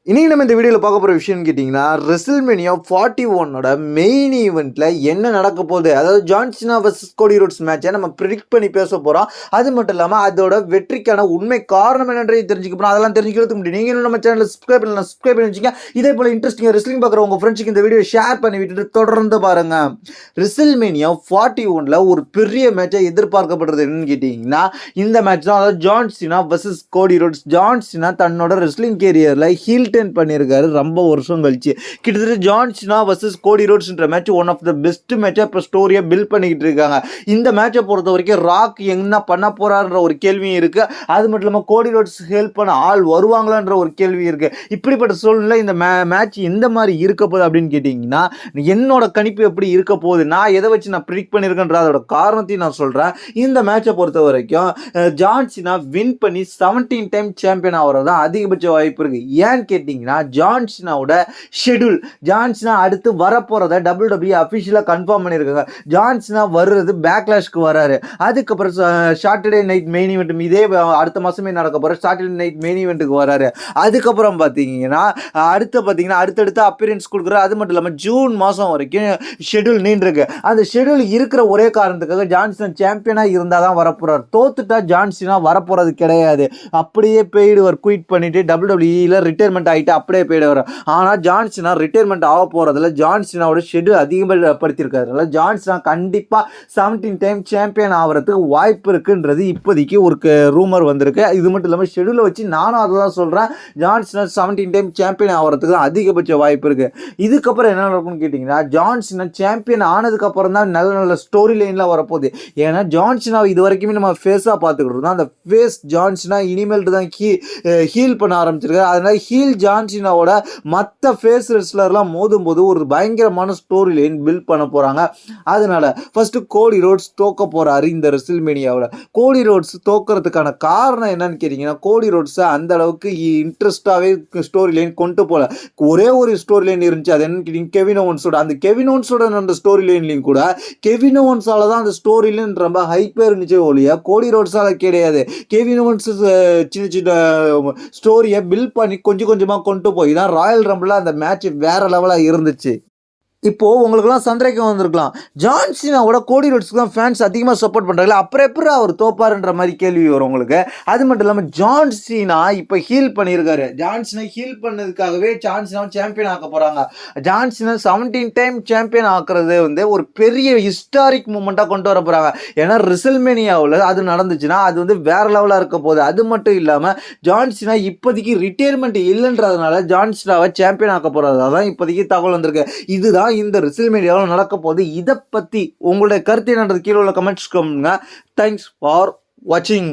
இன்னைக்கு நம்ம இந்த வீடியோவில் பார்க்க போகிற விஷயம்னு கேட்டிங்கன்னா ரெசில்மேனியா 41 மெயின் ஈவெண்ட்டில் என்ன நடக்க போகுது, அதாவது ஜான் சீனா வர்சஸ் கோடி ரோட்ஸ் மேட்சை நம்ம ப்ரிடிக்ட் பண்ணி பேச போகிறோம். அது மட்டும் இல்லாமல் அதோட வெற்றிக்கான உண்மை காரணம் என்னன்றதை தெரிஞ்சுக்க போகிறோம். அதெல்லாம் தெரிஞ்சுக்கிறதுக்கு முடியும். நீங்கள் நம்ம சேனலில் சப்ஸ்கிரைப் பண்ணி வச்சுங்க. இதே போல் இன்ட்ரெஸ்டிங்காக ரெஸ்லிங் பார்க்குற உங்கள் ஃப்ரெண்ட்ஸுக்கு இந்த வீடியோ ஷேர் பண்ணி விட்டுட்டு தொடர்ந்து பாருங்கள். ரெசில்மேனியா 41 ஒரு பெரிய மேட்சை எதிர்பார்க்கப்படுறது என்னன்னு கேட்டிங்கன்னா இந்த மேட்ச் தான். அதாவது ஜான் சீனா வர்சஸ் கோடி ரோட்ஸ். ஜான் சீனா தன்னோட ரெஸ்லிங் கேரியரில் ஹீல் பண்ணியிருக்காரு ரொம்ப வருஷம் கழிச்சு. கிட்டத்தட்ட ஜான் சீனா வர்சஸ் கோடி ரோட்ஸ்ன்ற match one of the best மேட்சை இப்போ ஸ்டோரியை பில்ட் பண்ணிக்கிட்டு இருக்காங்க. இந்த மேட்சை பொறுத்த வரைக்கும் ராக் என்ன பண்ண போறாருன்ற ஒரு கேள்வியும் இருக்கு. அது மட்டும் இல்லாமல் கோடி ரோட்ஸ் ஹெல்ப் பண்ண ஆள் வருவாங்களான்ற ஒரு கேள்வி இருக்கு. இப்படிப்பட்ட சூழ்நிலை இந்த மேட்ச் எந்த மாதிரி இருக்க போகுது அப்படின்னு கேட்டீங்கன்னா என்னோட கணிப்பு எப்படி இருக்க போகுது, நான் எதை வச்சு நான் ப்ரிடிக்ட் பண்ணியிருக்கேன்ற அதோட காரணத்தையும் நான் சொல்றேன். இந்த மேட்சை பொறுத்த வரைக்கும் ஜான் சீனா வின் பண்ணி 17 டைம் சாம்பியன் ஆகிறது தான் அதிகபட்ச வாய்ப்பு இருக்கு. ஏன்னு கேட்டிங்கன்னா ஜான் சீனாவோட ஷெட்யூல், ஜான் சீனா அடுத்து வரப்போறத WWE அஃபிஷியலாக கன்ஃபார்ம் பண்ணியிருக்காங்க. ஜான் சீனா வர்றது பேக்லாஷ்க்கு வராரு. அதுக்கப்புறம் சாட்டர்டே நைட் மெயின் ஈவெண்ட், இதே அடுத்த மாதமே நடக்க போகிற சாட்டர்டே நைட் மெயின் ஈவெண்ட்டுக்கு வராரு. அதுக்கப்புறம் பார்த்தீங்கன்னா அடுத்தடுத்த அப்பியரன்ஸ் கொடுக்குறாரு. அது மட்டும் இல்லாமல் ஜூன் மாதம் வரைக்கும் ஷெட்யூல் நீண்டிருக்கு. அந்த ஷெட்யூல் இருக்கிற ஒரே காரணத்துக்காக ஜான் சீனா சாம்பியனாக இருந்தால் தான் வரப்போறாரு. தோத்துட்டா ஜான் சீனா வரப்போறது கிடையாது. அப்படியே போயிடுவார், குயிட் பண்ணிட்டு WWEல ரிட்டையர்மெண்ட் ஆகிட்டு அப்படியே போயிடுவார். ஆனால் ஜான் சீனா ரிட்டையர்மெண்ட் ஆக போகிறதுல ஜான் சீனாவோட ஷெட்யூல் அதிகப்படுத்தியிருக்காரு. ஜான் சீனா கண்டிப்பாக 17 டைம் சாம்பியன் ஆகிறதுக்கு வாய்ப்பு இருக்குன்றது இப்போதைக்கு ஒரு ரூமர் வந்திருக்கு. இது மட்டும் இல்லாமல் ஷெட்யூலை வச்சு நானும் அதை தான் சொல்கிறேன். ஜான் சீனா 17 டைம் சாம்பியன் ஆகிறதுக்கு அதிகபட்ச வாய்ப்பு இருக்குது. இதுக்கப்புறம் என்ன நடக்கும்னு கேட்டிங்கன்னா ஜான் சீனா சாம்பியன் ஆனதுக்கப்புறம் தான் நல்ல நல்ல ஸ்டோரி லைன்லாம் வரப்போகுது. ஏன்னா ஜான் சீனா இது வரைக்குமே நம்ம ஃபேஸாக பார்த்துக்கிட்டு இருந்தோம். அந்த ஃபேஸ் ஜான் சீனா இனிமேல்ட்டு தான் ஹீல் பண்ண ஆரம்பிச்சிருக்காரு. அதனால ஹீல் ஜான் சீனாவோட மற்ற ஃபேஸ் ரெஸ்லர்லாம் மோதும் போது ஒரு பயங்கரமான ஸ்டோரி லைன் பில்ட் பண்ண போகிறாங்க. அதனால ஃபர்ஸ்ட்டு கோடி ரோட்ஸ் தோக்க போகிறாரு இந்த ரெசில்மேனியாவில். கோடி ரோட்ஸ் தோக்கிறதுக்கான காரணம் என்னன்னு கேட்டிங்கன்னா கோடி ரோட்ஸை அந்த அளவுக்கு இன்ட்ரெஸ்டாகவே ஸ்டோரி லைன் கொண்டு போகல. ஒரே ஒரு ஸ்டோரி லைன் இருந்துச்சு. அது என்னன்னு கேட்டிங்கன்னா கெவின் ஓவன்ஸோட. அந்த கெவின் ஓவன்ஸோட அந்த ஸ்டோரி லைன்லையும் கூட கெவின் ஓவன்ஸால தான் அந்த ஸ்டோரி லைன் ரொம்ப ஹைப்பே இருந்துச்சு ஒழிய கோடி ரோட்ஸால கிடையாது. கெவின் ஓவன்ஸ் சின்ன சின்ன ஸ்டோரியை பில்ட் பண்ணி கொஞ்சம் கொஞ்சமாக கொண்டு போய் தான் ராயல் ரம்பிளில் அந்த மேட்ச் வேற லெவலாக இருந்துச்சு. இப்போது உங்களுக்குலாம் சந்தேகம் வந்திருக்கலாம், ஜான் சீனாவோட கோடி ரோட்ஸ்க்கு தான் ஃபேன்ஸ் அதிகமாக சப்போர்ட் பண்ணுறாங்களே, அப்புறம் எப்படி அவர் தோப்பாருன்ற மாதிரி கேள்வி வரும் உங்களுக்கு. அது மட்டும் இல்லாமல் ஜான் சீனா இப்போ ஹீல் பண்ணியிருக்காரு. ஜான் சீனா ஹீல் பண்ணதுக்காகவே ஜான் சீனா சாம்பியன் ஆக்க போகிறாங்க. ஜான் சீனா 17 டைம் சாம்பியன் ஆக்குறது ஒரு பெரிய ஹிஸ்டாரிக் மூமெண்ட்டாக கொண்டு வர போகிறாங்க. ஏன்னா ரெசில்மேனியாவில் அது நடந்துச்சுன்னா அது வேற லெவலாக இருக்க போகுது. அது மட்டும் இல்லாமல் ஜான் சீனா இப்போதைக்கு ரிட்டையர்மெண்ட் இல்லைன்றதுனால ஜான் சீனாவை சாம்பியன் ஆக்க போகிறதா தான் இப்போதைக்கு தகவல் வந்திருக்கு. இதுதான் இந்த ரெசில்மேனியாவில் நடக்க போகுது. இதை பற்றி உங்களுடைய கருத்து என்னன்றது கீழே உள்ள கமெண்ட்ஸ் பண்ணுங்க. தேங்க்ஸ் ஃபார் வாட்சிங்.